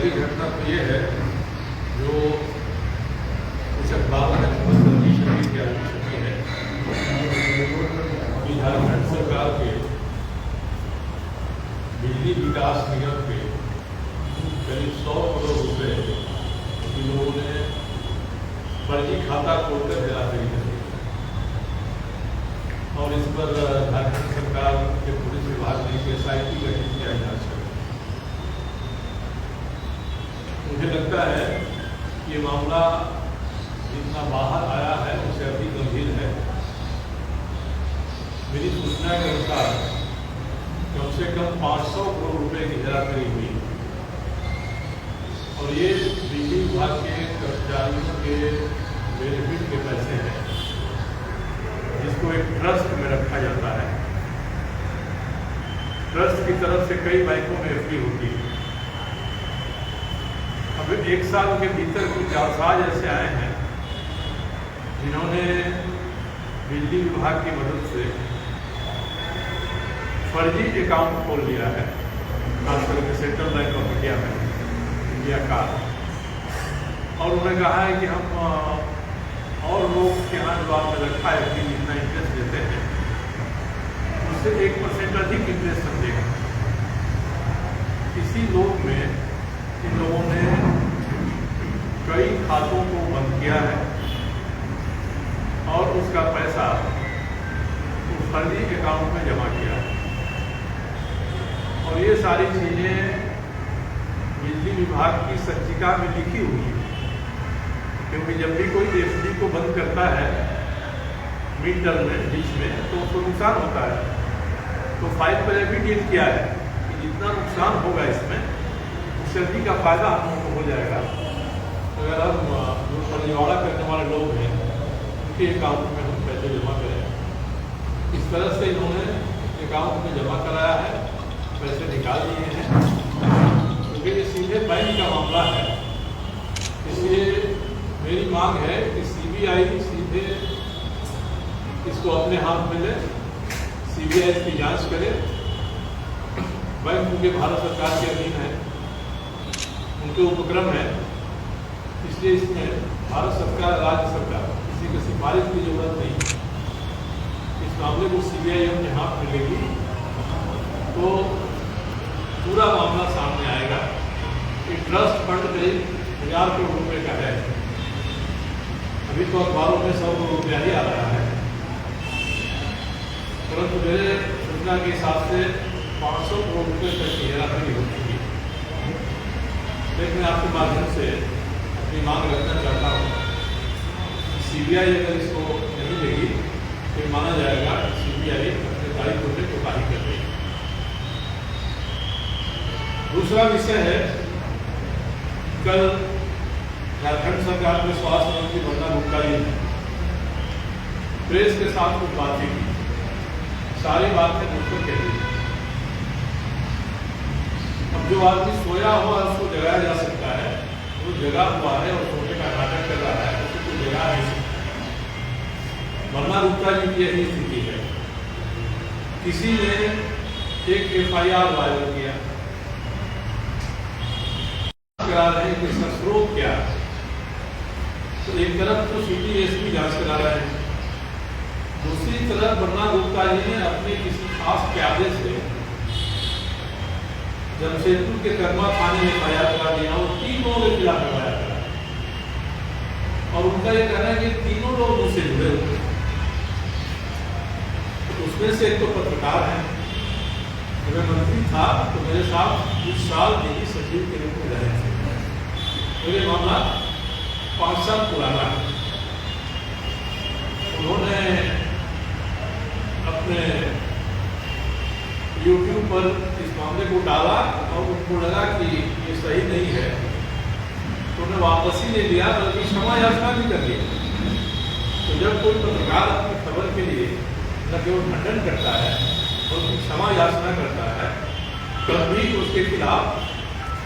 पहली घटना तो ये है जो इस अखबार में छपी है कि झारखंड सरकार के बिजली विकास निगम के करीब 100 करोड़ रुपए इन लोगों ने फर्जी खाता खोलकर हेराफेरी कर दी और इस पर झारखंड सरकार के पुलिस विभाग ने SIT गठित किया जांच कर। मुझे लगता है कि ये मामला जितना बाहर आया है उससे अधिक गंभीर है। मेरी सूचना के अनुसार कम से कम 500 करोड़ रुपए की हेराफेरी हुई और ये बिजली विभाग के कर्मचारियों के बेनिफिट के पैसे हैं जिसको एक ट्रस्ट में रखा जाता है। ट्रस्ट की तरफ से कई बैंकों में FD होती है। अब 1 साल के भीतर कुछ जालसाज ऐसे आए हैं जिन्होंने बिजली विभाग की मदद से फर्जी अकाउंट खोल लिया है, खासकर के सेंट्रल बैंक ऑफ इंडिया में, इंडिया का। और उन्होंने कहा है कि हम और लोग के यहाँ जो आपने रखा है कि जितना इंटरेस्ट देते हैं उससे 1% अधिक इंटरेस्ट हम देगा। इसी लोग में इन लोगों ने कई खातों को बंद किया है और उसका पैसा उस फर्जी अकाउंट में जमा किया है। और ये सारी चीज़ें बिजली विभाग की संचिका में लिखी हुई है, क्योंकि जब भी कोई FD को बंद करता है मिड टर्म में, बीच में, तो उसको नुकसान होता है। तो फाइल पर एफिडेविट किया है कि जितना नुकसान होगा इसमें उससे अधिक का फायदा हम लोगों को हो जाएगा अगर हम जो फर्जीवाड़ा करने वाले लोग हैं उनके अकाउंट में हम पैसे जमा करें। इस तरह से इन्होंने अकाउंट में जमा कराया है, पैसे निकाल दिए हैं, क्योंकि ये सीधे बैंक का मामला है। इसलिए मेरी मांग है कि CBI सीधे इसको अपने हाथ में ले, CBI इसकी जांच करे। बैंक क्योंकि भारत सरकार के अधीन है, उनके उपक्रम है, इसलिए इसमें भारत सरकार, राज्य सरकार, किसी की सिफारिश की जरूरत नहीं। इस मामले को CBI अपने हाथ में लेगी तो पूरा मामला सामने आएगा कि ट्रस्ट फंड करीब 1000 करोड़ रुपए का है। अभी तो अखबारों में 100 करोड़ रुपया ही आ रहा है, परंतु मेरे सूचना के हिसाब से 500 करोड़ रुपये तक की हेराफेरी हो चुकी है। लेकिन मैं आपके माध्यम से अपनी मांग रखना चाहता हूँ, CBI अगर इसको नहीं लेगी तो माना जाएगा CBI अपने दायित्व में कोताही कर रही है। दूसरा विषय है, कल झारखंड सरकार के स्वास्थ्य मंत्री बन्ना गुप्ता जी ने प्रेस के साथ कुछ बातें की, सारी बातें मुझको कह दी। अब जो आदमी सोया हुआ है उसको जगाया जा सकता है, वो जगा हुआ है और सोने का नाटक कर रहा है, उसको कोई जगा नहीं सकता। बन्ना गुप्ता जी की यही स्थिति है। किसी ने एक FIR वायरल किया, करा रहे हैं कि इसका स्रोत क्या है। तो एक तरफ तो सिटी SP जांच करा रहे हैं, दूसरी तरफ बन्ना गुप्ता जी ने अपने किसी खास प्यादे से जमशेदपुर के कर्मा थाने में FIR करा दिया और 3 लोगों के खिलाफ FIR करा। और उनका ये कहना है कि 3 लोग मुझसे जुड़े हुए। तो उसमें से एक तो पत्रकार है, मैं मंत्री था तो मेरे साथ कुछ साल निजी सचिव के रूप में रहे थे। मेरे मामला 5 साल पुराना है। उन्होंने अपने YouTube पर इस मामले को डाला और उनको लगा कि ये सही नहीं है, तो उन्हें वापस ही ले लिया, बल्कि क्षमा याचना भी कर ली। तो जब कोई पत्रकार अपनी खबर के लिए न केवल खंडन करता है बल्कि क्षमा याचना करता है, तब भी उसके खिलाफ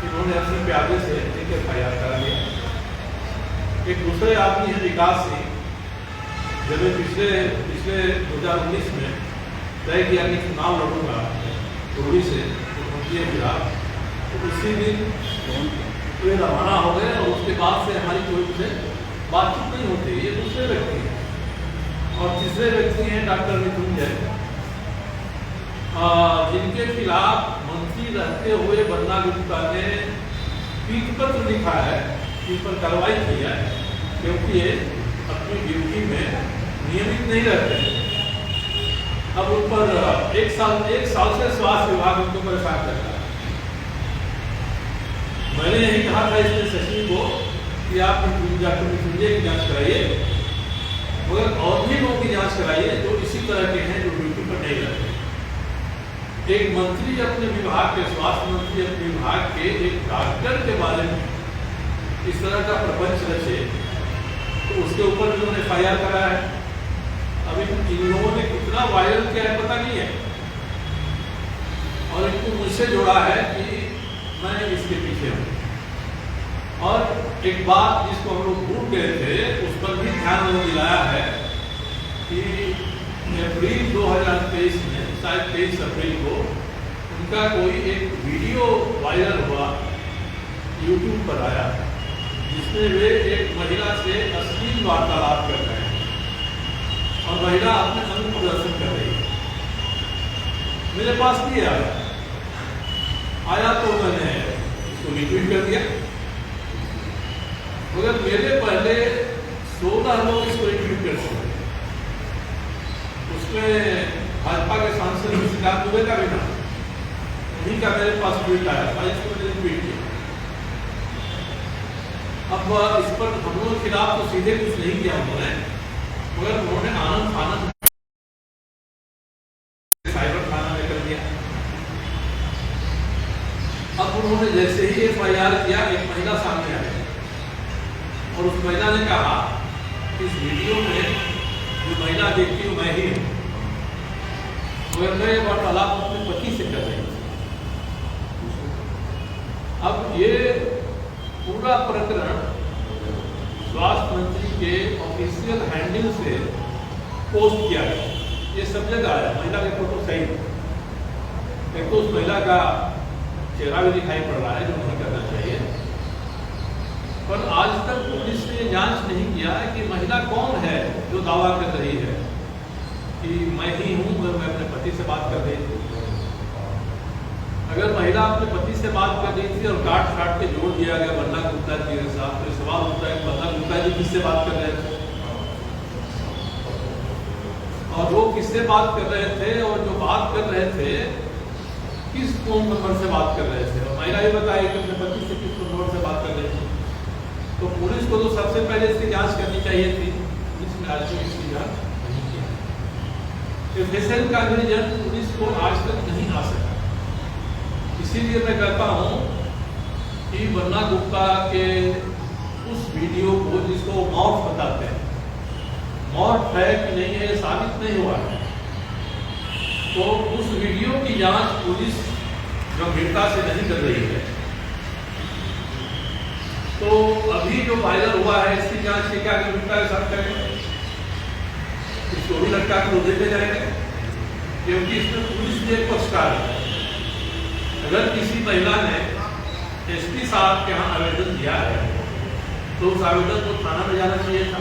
इन्होंने अपने प्यादे से एक FIR करा दिया। एक दूसरे आदमी है विकास सिंह, जब पिछले 2019 में तय किया कि चुनाव लड़ूंगा रोड़ी से मुख्यमंत्री के खिलाफ, तो उसी दिन वे रवाना हो गए और उसके बाद से हमारी कोई से बातचीत नहीं होती। ये दूसरे व्यक्ति हैं। और तीसरे व्यक्ति हैं डॉक्टर मृत्युंजय, जिनके खिलाफ मंत्री रहते हुए बन्ना गुप्ता ने पीठ पत्र लिखा है, इस पर कार्रवाई की है, क्योंकि ये अपनी ड्यूटी में नियमित नहीं रहते। अब उन पर एक साल से स्वास्थ्य विभाग उनको परेशान कर रहा है। मैंने यही कहा था इसमें सचिव को कि आप डॉक्टर मृत्युंजय की जांच कराइए, मगर और भी लोगों की जांच कराइए जो इसी तरह के हैं, जो ड्यूटी पर नहीं रहते। एक मंत्री अपने विभाग के, स्वास्थ्य मंत्री अपने विभाग के एक डॉक्टर के बारे में इस तरह का प्रपंच रचे, तो उसके ऊपर उन्होंने FIR कराया है। अभी इन लोगों ने कितना वायरल किया है पता नहीं है, और इनको मुझसे जोड़ा है कि मैं इसके पीछे हूँ। और एक बात जिसको हम लोग भूल गए थे, उस पर भी ध्यान उन्होंने दिलाया है कि अप्रैल 2023 में, शायद 23 अप्रैल को, उनका कोई एक वीडियो वायरल हुआ, YouTube पर आया, जिसमें वे एक महिला से अश्लील वार्तालाप कर रहे हैं और महिला अपने अंग प्रदर्शन कर रही है। मेरे पास भी आया तो मैंने इसको रिट्वीट कर दिया, मगर मेरे पहले 16 लोग इसको रिट्वीट कर सकते। उसमें भाजपा के सांसद सिद्धार्थ दुबे का भी नाम, उन्हीं का मेरे पास ट्वीट आया था, इसको मैंने रिट्वीट किया। अब इस पर हम लोगों के खिलाफ तो सीधे कुछ नहीं किया उन्होंने, मगर उन्होंने आनंद फानंद साइबर थाना में कर दिया। अब उन्होंने जैसे ही FIR किया, एक महिला सामने आई और उस महिला ने कहा कि इस वीडियो में जो महिला देखती हूँ मैं ही हूँ, मगर मैं ये वार्तालाप अपने पति से कर रही हूँ। अब ये पूरा प्रकरण स्वास्थ्य मंत्री के ऑफिशियल हैंडल से पोस्ट किया गया, ये सब जगह आया। महिला के फोटो सही, एक तो उस महिला का चेहरा भी दिखाई पड़ रहा है, जो नहीं करना चाहिए, पर आज तक पुलिस ने जांच नहीं किया है कि महिला कौन है जो दावा कर रही है कि मैं ही हूँ, मैं अपने पति से बात कर रही थी। अगर महिला अपने पति से बात कर रही थी और काट के जोड़ दिया गया बन्ना गुप्ता जी के साथ, तो सवाल होता है बन्ना गुप्ता जी किससे बात कर रहे थे, और वो किससे बात कर रहे थे, और जो बात कर रहे थे किस फोन नंबर से बात कर रहे थे। और महिला ये बताई कि अपने पति से किस नंबर से बात कर रहे थे। तो पुलिस को तो सबसे पहले इसकी जांच करनी चाहिए थी, पुलिस ने आज तक इसकी जांच नहीं की। FSL का निरीक्षण पुलिस को आज तक नहीं आ सका। इसीलिए मैं कहता हूँ कि बन्ना गुप्ता के उस वीडियो को, जिसको मॉर्फ बताते हैं, मॉर्फ है कि नहीं है ये साबित नहीं हुआ है, तो उस वीडियो की जांच पुलिस गंभीरता से नहीं कर रही है। तो अभी जो वायरल हुआ है, इसकी जांच की क्या गंभीरता के साथ करेंगे, इसको भी लटका कर उधर ले जाएंगे, क्योंकि इसमें पुलिस भी एक पक्षकार है। अगर किसी महिला ने SP साहब के यहाँ आवेदन दिया है, तो उस आवेदन को थाना में जाना चाहिए था।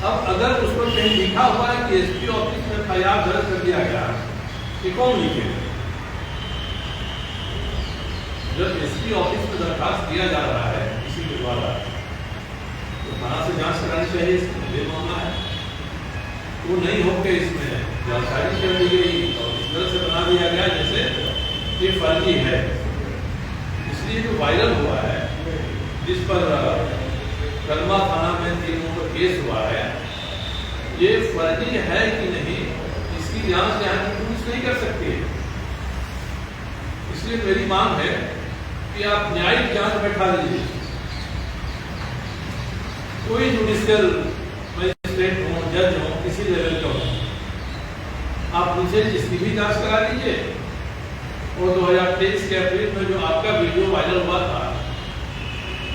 अब अगर उस पर कहीं लिखा हुआ है कि SP ऑफिस में FIR दर्ज कर दिया गया, ये कौन लिखे? जब SP ऑफिस में दरखास्त दिया जा रहा है किसी के द्वारा, तो थाना से जांच करानी चाहिए। इसमें ये मामला है, वो नहीं होकर इसमें जानकारी कर दी गई और इस तरह से बना दिया गया जैसे ये फर्जी है। इसलिए जो वायरल हुआ है, जिस पर कलमा थाना में 3 लोगों का केस हुआ है, ये फर्जी है कि नहीं, इसकी जांच यहाँ की पुलिस नहीं कर सकती है। इसलिए मेरी मांग है कि आप न्यायिक जांच बैठा लीजिए, कोई जुडिशियल मजिस्ट्रेट हो, जज हो, किसी लेवल का हो, आप उनसे इसकी भी जांच करा लीजिए। और 2023 के अप्रैल में जो आपका वीडियो वायरल हुआ था,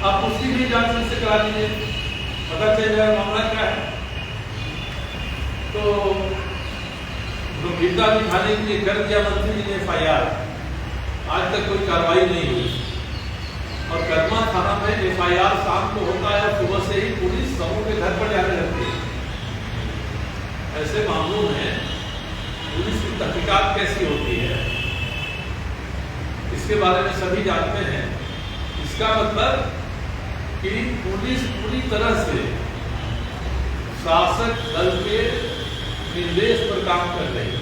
आप उसकी भी जांच से करा लीजिए, पता चल जाएगा मामला क्या है। तो गंभीरता दिखाने के लिए कर दिया मंत्री जी ने FIR, आज तक कोई कार्रवाई नहीं हुई। और कदमा थाना में FIR शाम को होता है, सुबह से ही पुलिस समूह के घर पर जाने लगती है। ऐसे मामलों में पुलिस की तहकीकात कैसी होती है, इसके बारे में सभी जानते हैं। इसका मतलब कि पुलिस पूरी तरह से शासक दल के निर्देश पर काम कर रही है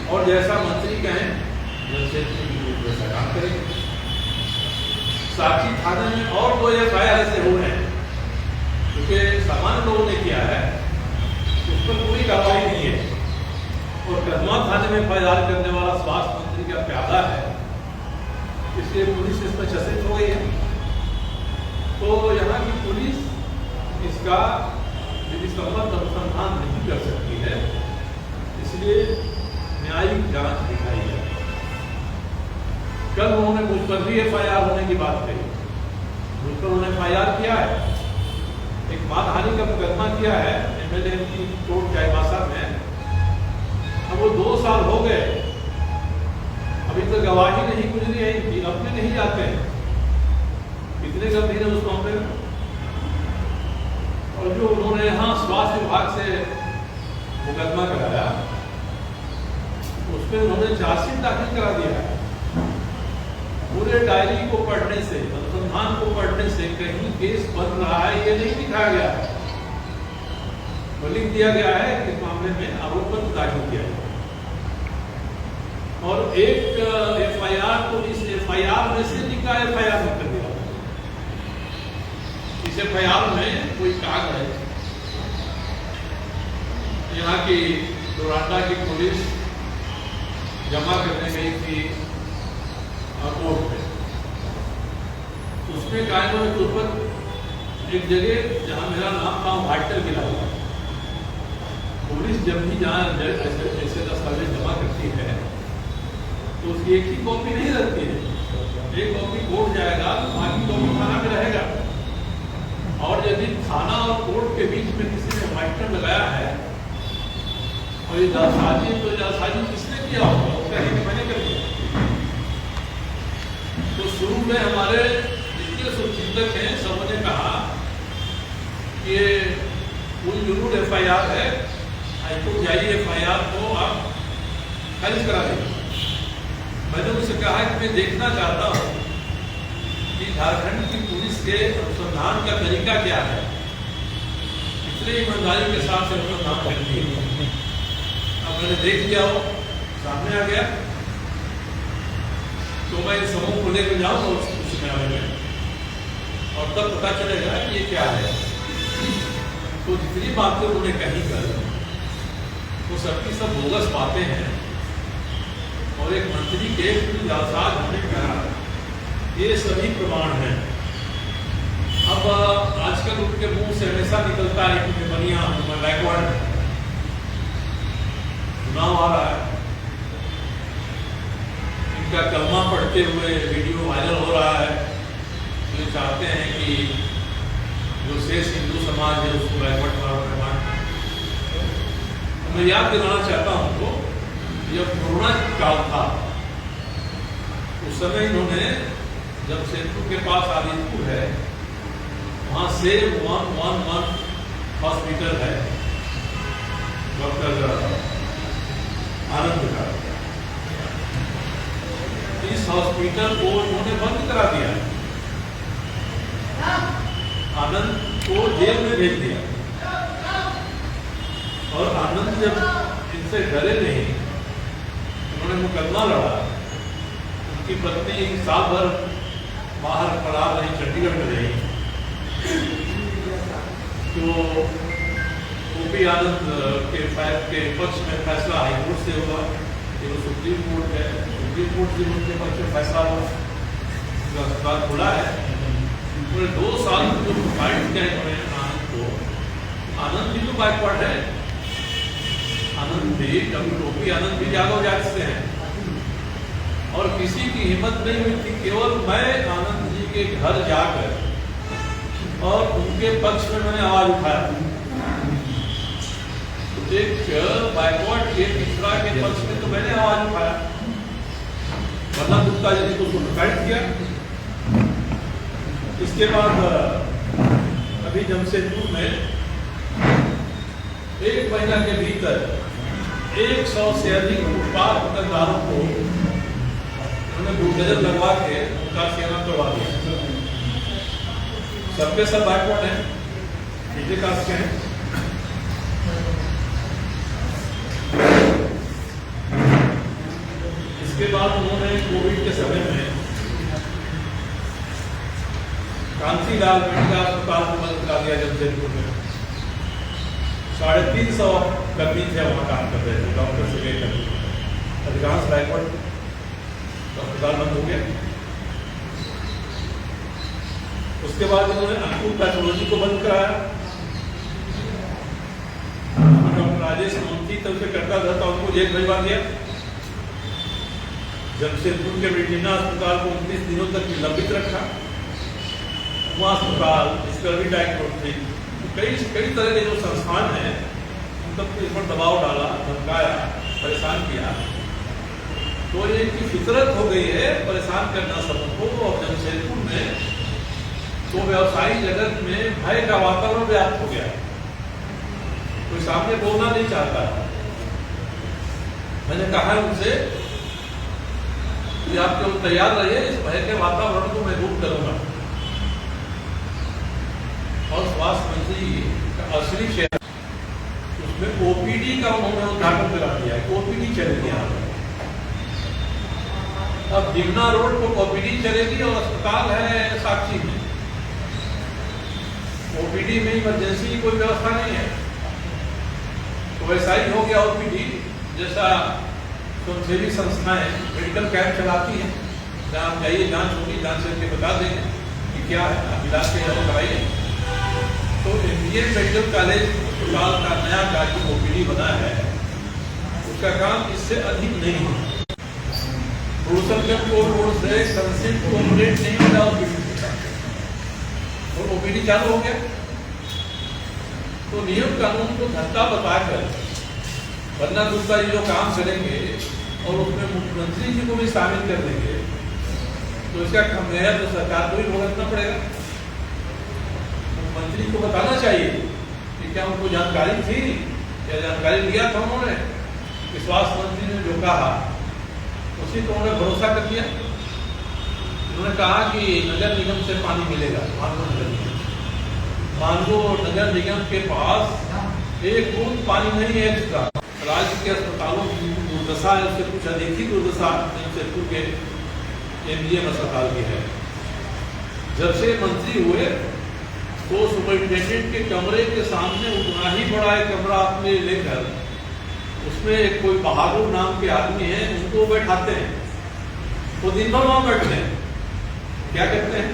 और जैसा मंत्री कहें वैसा काम करेंगे। साक्षी थाने में और 2 FIR ऐसे हो रहे हैं क्योंकि सामान्य लोगों ने किया है, उस पर कोई कार्रवाई नहीं है। और कदमा थाने में FIR करने वाला स्वास्थ्य मंत्री का प्यादा है, इसलिए पुलिस इस पर चर्चित हो गई है। तो यहाँ की पुलिस इसका विधिसम्मत अनुसंधान नहीं कर सकती है, इसलिए न्यायिक जांच दिखाई है। कल उन्होंने मुझ पर भी FIR होने की बात कही। मुझ पर उन्होंने FIR किया है, एक मानहानि का मुकदमा किया है MLA की कोर्ट चाईबासा में। अब वो 2 साल हो गए, अभी तक गवाही नहीं गुजरी है इनकी, अपने नहीं जाते हैं। कितने गंभीर है उस मामले में। और जो उन्होंने यहाँ स्वास्थ्य विभाग से मुकदमा कराया, उसमें उन्होंने चार्जशीट दाखिल करा दिया है। पूरे डायरी को पढ़ने से, अनुसंधान को पढ़ने से कहीं केस बन रहा है ये नहीं दिखाया गया है। वो लिख दिया गया है कि इस मामले में आरोप पत्र दाखिल किया है और एक FIR को इस FIR में से निकाल FIR में कर दिया। इस FIR में कोई कागज यहाँ की डोरांडा की पुलिस जमा करने गई थी कोर्ट में, उसमें कायदों के ऊपर एक जगह जहाँ मेरा नाम था वाइटल गिरा हुआ। पुलिस जब भी जहाँ ऐसे दस्तावेज जमा करती है तो उसकी एक ही कॉपी नहीं रहती है, एक कॉपी कोर्ट जाएगा, बाकी कॉपी थाना में रहेगा। और यदि थाना और कोर्ट के बीच में किसी ने वाइटल लगाया है और ये जालसाजी, तो जालसाजी किसने किया होगा, वो कहेंगे मैंने कर दिया। तो शुरू में हमारे जितने शुभचिंतक हैं सबों ने कहा कि ये कोई जरूर FIR है, हाईकोर्ट जाइए, FIR को आप खारिज करा देंगे। मैंने उनसे कहा कि मैं देखना चाहता हूँ कि झारखंड की पुलिस के अनुसंधान का तरीका क्या है, कितने ईमानदारी के साथ अनुसंधान करती है। अब मैंने देख लिया, वो सामने आ गया तो मैं इस समूह को लेकर जाऊंगा उस न्यायालय में और तब पता चलेगा कि ये क्या है। तो जितनी बातें उन्होंने कही कर वो सबकी सब बोगस बातें हैं और एक मंत्री के जालसाज होने का ये सभी प्रमाण हैं। अब आजकल उनके मुंह से हमेशा निकलता है कि बनिया बैकवर्ड, चुनाव आ रहा है, इनका कलमा पढ़ते हुए वीडियो वायरल हो रहा है। ये चाहते हैं कि जो शेष हिंदू समाज है उसको बैकवर्ड मान। मैं याद दिलाना चाहता हूं तो जब कोरोना काल था उस समय इन्होंने, जब सेतु के पास आदितपुर है वहां से 111 हॉस्पिटल है डॉक्टर आनंद का, इस हॉस्पिटल को उन्होंने बंद करा दिया, आनंद को जेल में भेज दिया। और आनंद जब इनसे डरे नहीं, उन्होंने मुकदमा लड़ा। उनकी पत्नी साल भर बाहर फरार रही, चंडीगढ़ में रही। तो OP आनंद के पक्ष में फैसला हाईकोर्ट से हुआ, ये सुप्रीम कोर्ट है, सुप्रीम कोर्ट से उनके पक्ष में फैसला हुआ, अस्पताल खुला है। पूरे 2 साल जो फाइट किया इन्होंने आनंद को, आनंद भी तो बैकवर्ड है, आनंद भी OP आनंद भी जागो जाट से हैं और किसी की हिम्मत नहीं हुई थी। केवल मैं आनंद जी के घर जाकर और उनके पक्ष में मैंने आवाज उठाया। एक बैकवर्ड के पिछड़ा के पक्ष में तो मैंने आवाज उठाया, वरना गुप्ता जी को सुसाइड किया। इसके बाद अभी जमशेदपुर में 1 महीना के भीतर 100 से अधिक फुटपाथ दुकानदारों को उन्होंने बुलडोजर लगवा के उनका सेवा करवा दिया। सबके सब बैकवर्ड हैं, नीचे कास्ट के हैं। इसके बाद उन्होंने कोविड के समय में कांसीलाल मेडिकल अस्पताल को बंद करा दिया जमशेदपुर में। 350 कर्मी थे वहाँ काम कर रहे थे, डॉक्टर से लेकर अधिकांश बैकवर्ड, अस्पताल बंद हो गया। उसके बाद उन्होंने अंकुर पैथोलॉजी को बंद कराया। डॉक्टर राजेश मोहंती तब से करता था, तो उनको जेल भिजवा दिया। जमशेदपुर के मेडिना अस्पताल को 29 दिनों तक निलंबित रखा। वहाँ अस्पताल, डिस्कवरी डायग्नोस्टिक, कई तरह के जो संस्थान हैं उन सबको इस पर दबाव डाला, धमकाया, परेशान किया। तो ये इनकी फितरत हो गई है परेशान करना सबको। और जमशेदपुर में तो व्यवसायिक जगत में भय का वातावरण व्याप्त हो गया। कोई सामने बोलना नहीं चाहता। मैंने कहा उनसे कि आप केवल तैयार रहिए, इस भय के वातावरण को मैं दूर करूंगा। और स्वास्थ्य मंत्री का असली चेहरा, उसमें ओपीडी का उन्होंने उद्घाटन करा दिया है। ओपीडी चलेगी यहाँ पर। अब दिगना रोड को ओपीडी चलेगी और अस्पताल है साक्षी में। ओपीडी में इमरजेंसी की कोई व्यवस्था नहीं है। तो वैसा ही हो गया ओपीडी जैसा स्वयंसेवी संस्थाएं मेडिकल कैंप चलाती हैं, जहाँ आप जाइए, जांच होगी, जांच करके बता देंगे कि क्या है, आप इलाज के यहाँ कराइए। तो इंडियन मेडिकल कॉलेज अस्पताल का नया कार्य ओपीडी बना है, उसका काम इससे अधिक नहीं है। रोड से कंसेंट कोऑपरेट नहीं मिला और ओपीडी चालू हो गया। तो नियम कानून को धक्का बताकर, वरना दूसरा ये जो काम चलेंगे और उसमें मुख्यमंत्री जी को भी शामिल कर देंगे, तो इसका खामियाजा तो सरकार को ही भुगतना पड़ेगा। मुख्यमंत्री को बताना चाहिए कि क्या उनको जानकारी थी, क्या जानकारी लिया था उन्होंने कि स्वास्थ्य मंत्री ने जो कहा उसी को उन्होंने भरोसा कर दिया। उन्होंने कहा कि नगर निगम से पानी मिलेगा, मानगो नगर निगम। मानगो नगर निगम के पास एक बूंद पानी नहीं है एक्स्ट्रा। राज्य के अस्पतालों की दुर्दशा है, उससे कुछ अधिक ही दुर्दशा जमशेदपुर के एमजीएम अस्पताल की है। जब से मंत्री हुए तो सुपरिटेंडेंट के कमरे के सामने उतना ही बड़ा एक कमरा अपने लेकर उसमें एक कोई बहादुर नाम के आदमी है, उनको बैठाते हैं। वो दिन भर वहां बैठते हैं। क्या कहते हैं,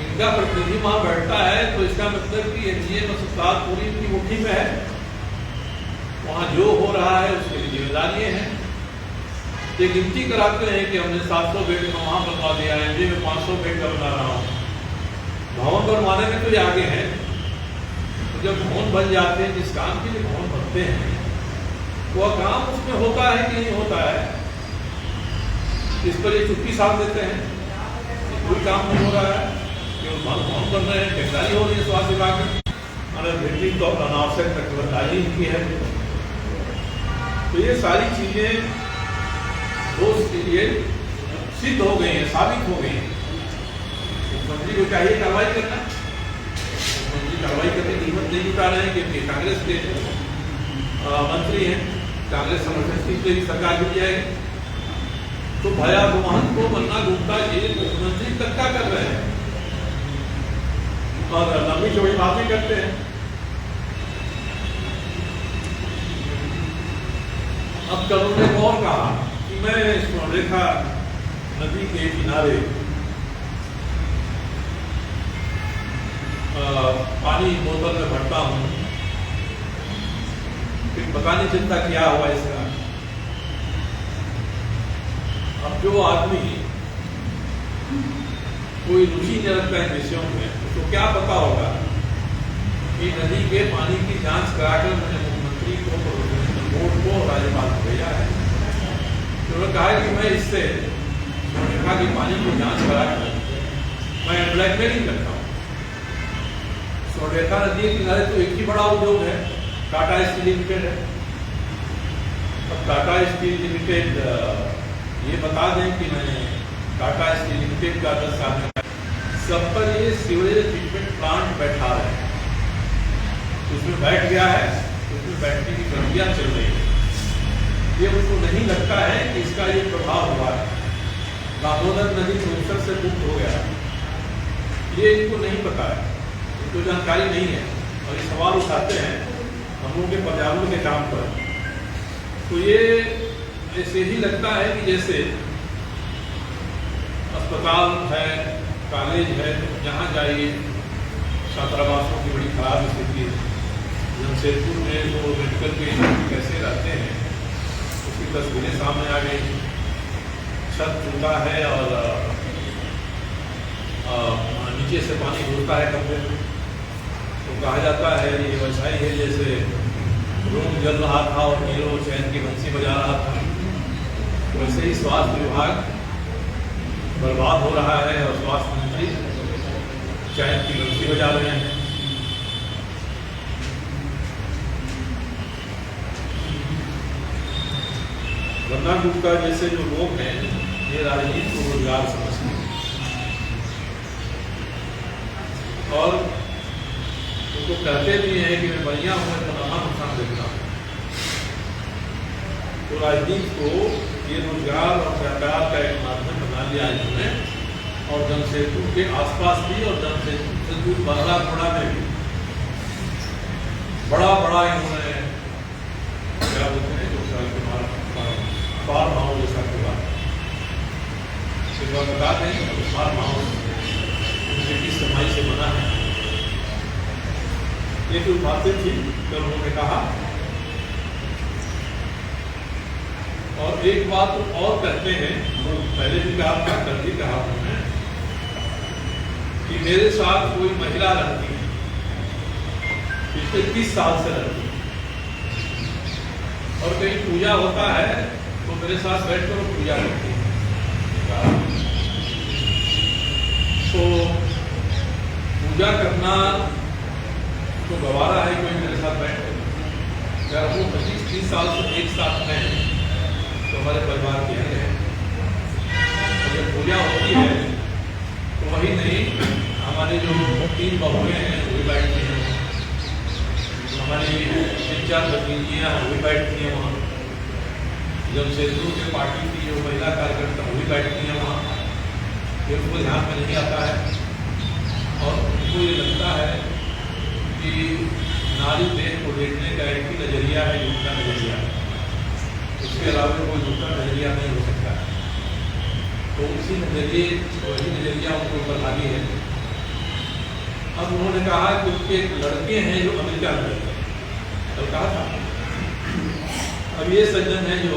इनका प्रतिनिधि वहां बैठता है तो इसका मतलब कि एमजीएम अस्पताल पूरी उनकी मुट्ठी में है। वहां जो हो रहा है उसके लिए जिम्मेदारी है। ये गिनती कराते हैं कि हमने 700 बेड का वहां बनवा दिया, एमजीएम में 500 बेड का बना रहा हूँ। भवन बनवाने में तो ये आगे हैं। तो जब भवन बन जाते हैं, जिस काम के लिए भवन बनते हैं, तो वह काम उसमें होता है कि नहीं होता है, इस पर ये चुप्पी साध देते हैं। कोई काम नहीं हो रहा है, केवल भवन बन रहे हैं, टेक्नोलॉजी हो रही है स्वास्थ्य विभाग में, अनधिकृत तो अनावश्यक तकबरदारी इनकी है। तो ये सारी चीजें दोस्त के लिए सिद्ध हो गई हैं, साबित हो गई हैं। मुख्यमंत्री को चाहिए कार्रवाई करना। मुख्यमंत्री कार्रवाई करने की हिम्मत नहीं जुटा रहे हैं क्योंकि कांग्रेस के मंत्री हैं, कांग्रेस समर्थन सीट पे भी सरकार गिर जाएगी। तो भया गुमान को बनना घूमता ये मुख्यमंत्री तक्का कर रहे हैं और लंबी चौड़ी बातें करते हैं। अब कल ने और कहा कि मैं स्वर्णरेखा नदी के किनारे पानी बोतल में भरता हूँ, फिर पता नहीं चलता क्या हुआ इसका। अब जो आदमी कोई रुचि नहीं रखता है विषयों में, तो क्या पता होगा कि नदी के पानी की जांच कराकर मैंने मुख्यमंत्री को, बोर्ड को, राज्यपाल को भेजा है। तो उन्होंने कहा कि मैं इससे स्वर्णरेखा के पानी की जांच कराकर मैं ब्लैकमेलिंग करता हूँ। स्वरेखा नदी के किनारे तो एक ही बड़ा उद्योग है, टाटा स्टील लिमिटेड है। अब टाटा स्टील लिमिटेड ये बता दें कि मैं टाटा स्टील लिमिटेड का 10 साल में सब पर ये सीवरेज ट्रीटमेंट प्लांट बैठा है, उसमें बैठ गया है, उसमें बैठने की प्रक्रिया चल रही है। ये उसको नहीं लगता है कि इसका ये प्रभाव हुआ है, दामोदर नदी प्रदूषण से मुक्त हो गया, ये इनको नहीं पता है, इनको जानकारी नहीं है और ये सवाल उठाते हैं हम लोगों के पर्यावरण के काम पर। तो ये ऐसे ही लगता है कि जैसे अस्पताल है, कॉलेज है, जहाँ जाइए छात्रावासों की बड़ी खराब स्थिति है। जमशेदपुर में जो मेडिकल के कैसे रहते हैं उसकी तस्वीरें सामने आ गई। छत टूटा है और नीचे से पानी घुसता है कमरे में, तो कहा जाता है ये वैसा ही है जैसे रूम जल रहा था और हीरो चैन की बंसी बजा रहा था। वैसे ही स्वास्थ्य विभाग बर्बाद हो रहा है और स्वास्थ्य मंत्री चैन की बंसी बजा रहे हैं। गन्ना गुटखा जैसे जो लोग हैं ये राजनीति को रोजगार समझते हैं और उनको कहते भी हैं कि मैं बढ़िया हूँ, मैं तमाम नुकसान देखता हूँ। तो राजनीति को ये रोजगार और व्यापार का एक माध्यम बना लिया इन्होंने और जमशेदपुर के आसपास भी और जमशेदपुर से दूर बहरागोड़ा में भी बड़ा बड़ा इन्होंने क्या बोलते हैं जो फार्म हाउस जैसा खुला, बता दें फार्म हाउस उनकी किस कमाई से बना है। ये जो बातें थी तो उन्होंने कहा। और एक बात और कहते हैं, पहले भी कहा था, कल भी कहा उन्होंने कि मेरे साथ कोई महिला रहती है, पिछले 30 साल से रहती है और कहीं पूजा होता है तो मेरे साथ बैठकर पूजा करती है। तो पूजा करना तो गवारा है कोई मेरे साथ बैठकर, अगर वो 25-30 साल से एक साथ में तो हमारे परिवार के अंग है। जब पूजा होती है तो वही नहीं, हमारे जो 3 बहुएं हैं वो भी बैठती हैं, हमारी 3-4 भतीजियाँ वो भी बैठती हैं वहाँ। जमशेदपुर के पार्टी की जो महिला कार्यकर्ता वो भी बैठती हैं वहाँ। फिर उनको ध्यान में नहीं आता है और उनको ये लगता है कि नारी देह को देखने का एक ही नजरिया है, युग का नजरिया, उसके अलावा कोई दूसरा नजरिया नहीं हो सकता है। तो उसी नजरिए वही नजरिया उनको ऊपर हावी है। अब उन्होंने कहा कि उनके लड़के हैं जो अमेरिका में रहते हैं, कल कहा था। अब ये सज्जन है जो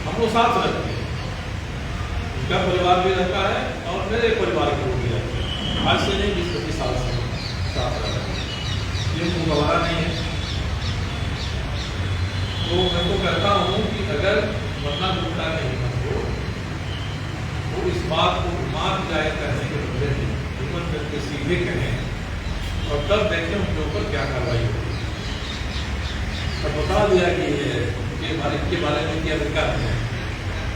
हम लोग साथ रहते हैं, उनका परिवार भी रहता है और मेरे परिवार के लोग भी रहते हैं। आज से नहीं 20-25 साल से साथ रह रहे हैं, ये उनको गवारा नहीं है। तो मैं तो कहता हूँ कि अगर वरना गुटखा की हिम्मत हो वो इस बात को मार जाए करने के बदले में हिम्मत करके सीधे कहें और तब देखें उनके ऊपर क्या कार्रवाई होगी। और बता दिया कि इनके बारे में क्या अमेरिका है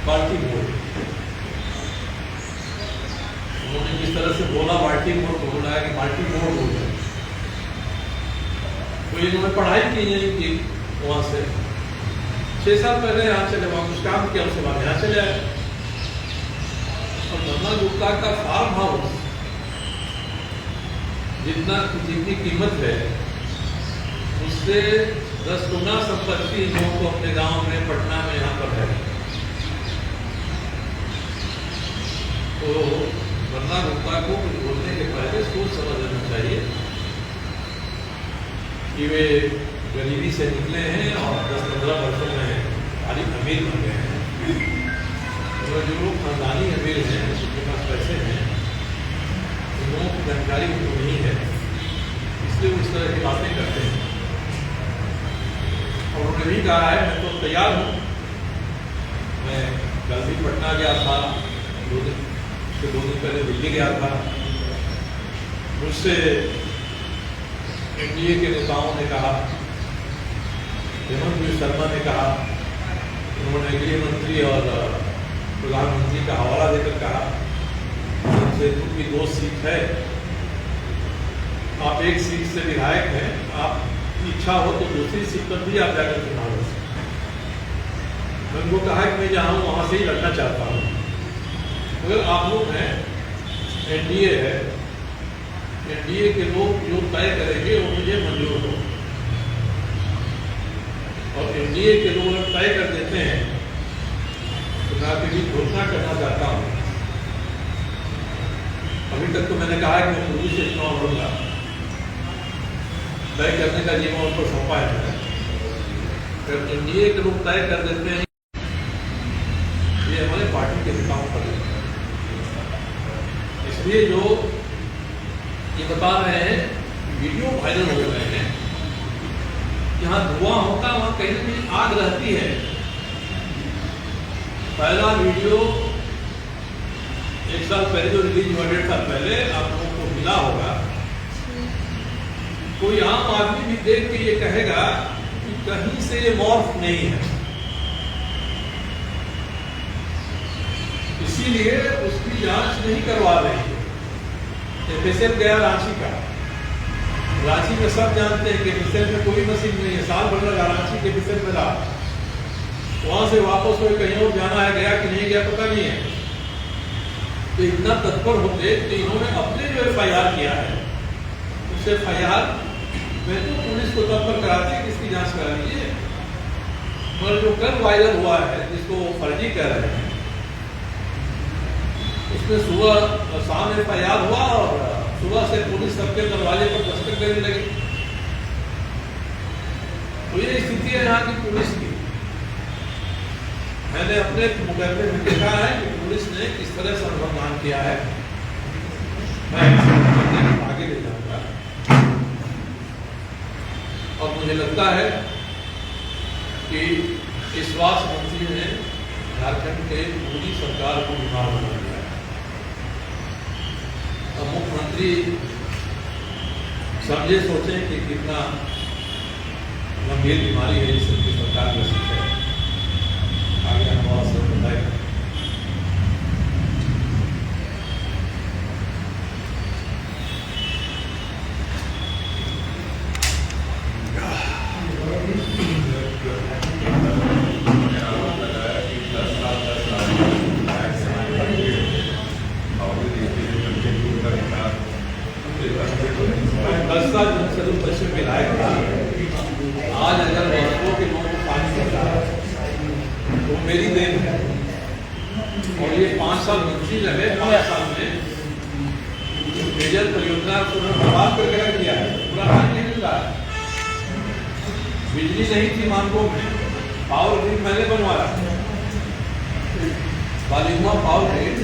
बाल्टीमोर, उन्होंने जिस तरह से बोला बाल्टीमोर को बोला है कि बाल्टीमोर बोल रहे, तो इन्होंने पढ़ाई की नहीं की वहाँ से 6 साल पहले यहाँ चले, वहाँ कुछ काम किया, उसके बाद यहाँ चले आए। और गन्ना गुटखा का फार्म हाउस जितनी कीमत है उससे 10 गुना संपत्ति इन लोगों को अपने गांव में, पटना में यहाँ पर है। तो गन्ना गुटखा को कुछ बोलने के पहले सोच समझ लेना चाहिए कि वे गरीबी से निकले हैं और 10-15 वर्षों में भारी अमीर बन गए हैं। तो जो लोग खानदानी अमीर हैं, उनके पास पैसे हैं, उन लोगों की जानकारी उनको नहीं है, इसलिए वो इस तरह की बातें करते हैं। और उन्होंने भी कहा है मैं तो तैयार हूँ, मैं कल भी पटना गया था 2 दिन तो 2 दिन पहले दिल्ली गया था। मुझसे एनडीए के नेताओं ने कहा, हेमंत बिस्वा शर्मा ने कहा, उन्होंने गृह मंत्री और प्रधानमंत्री का हवाला देकर कहा, जमशेदपुर की 2 सीट है, आप 1 सीट से विधायक हैं, आपकी इच्छा हो तो दूसरी सीट पर भी आप जाकर चुनाव लड़ सकते हैं। मैं उनको कहा कि मैं जहाँ हूँ वहाँ से ही लड़ना चाहता हूँ, मगर आप लोग हैं, एनडीए है, एनडीए के लोग जो तय करेंगे वो मुझे मंजूर हो, और एनडीए के लोग अगर तय कर देते हैं तो मैं आपके बीच घोषणा करना चाहता हूँ। अभी तक तो मैंने कहा कि मैं पूर्वी से चुनाव लड़ूंगा, तय करने का जिम्मा उन पर सौंपा है। फिर एनडीए के लोग तय कर देते हैं, ये हमारे पार्टी के नेताओं पर है। इसलिए जो ये बता रहे हैं, वीडियो वायरल हो रहे हैं, जहाँ धुआं होता है वहाँ कहीं ना कहीं आग रहती है। पहला वीडियो 1 साल पहले जो रिलीज हुआ, 1.5 साल पहले, आप लोगों को मिला होगा। कोई आम आदमी भी देख के ये कहेगा कि कहीं से ये मॉर्फ नहीं है, इसीलिए उसकी जांच नहीं करवा रही है। एफएसएल गया रांची का, रांची में सब जानते हैं कि एफएसएल में कोई मशीन नहीं है, साल भर लगा रांची के एफएसएल में रहा, वहां से वापस कोई कहीं और जाना है, गया कि नहीं गया पता नहीं है। तो इतना तत्पर होते तो इन्होंने अपने जो एफआईआर किया है, उस एफआईआर में तो पुलिस को तत्पर कराती है कि इसकी जांच करा लीजिए। मगर जो कल वायरल हुआ है, जिसको फर्जी कह रहे हैं, उसमें सुबह शाम एफआईआर हुआ और सुबह से पुलिस सबके दरवाजे पर दस्तक देने लगी। तो ये स्थिति है यहाँ की पुलिस की। मैंने अपने मुकदमे में देखा है कि पुलिस ने किस तरह से अनुसंधान किया है। मैं आगे ले जाऊंगा और मुझे लगता है कि इस स्वास्थ्य मंत्री ने झारखंड के पूरी सरकार को बीमार बना दिया है। अब मुख्यमंत्री समझे सोचे कि कितना गंभीर बीमारी है जिसकी सरकार ग्रसित है। आगे हम बहुत सब बताएगा। पश्चिम विधायक था। आज अगर वास्तव के लोगों को पानी मिलता है तो मेरी देन है। और ये 5 साल मंत्री रहे, 5 साल में पेयजल परियोजना को बर्बाद करके रख दिया है, पूरा पानी नहीं मिल रहा है। बिजली नहीं थी मानकों में, पावर ग्रिड मैंने बनवाया, बालिंगा पावर ग्रिड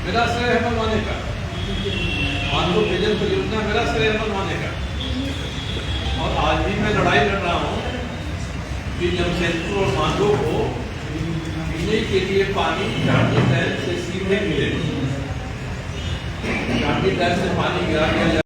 मेरा श्रेय है बनवाने का, मानकों पेयजल परियोजना मेरा श्रेय है बनवाने का। और आज भी मैं लड़ाई लड़ रहा हूँ कि जमशेदपुर और मांझो को पीने के लिए पानी जांडी डैम से सीधे मिले। जांडी डैम से पानी गिरा दिया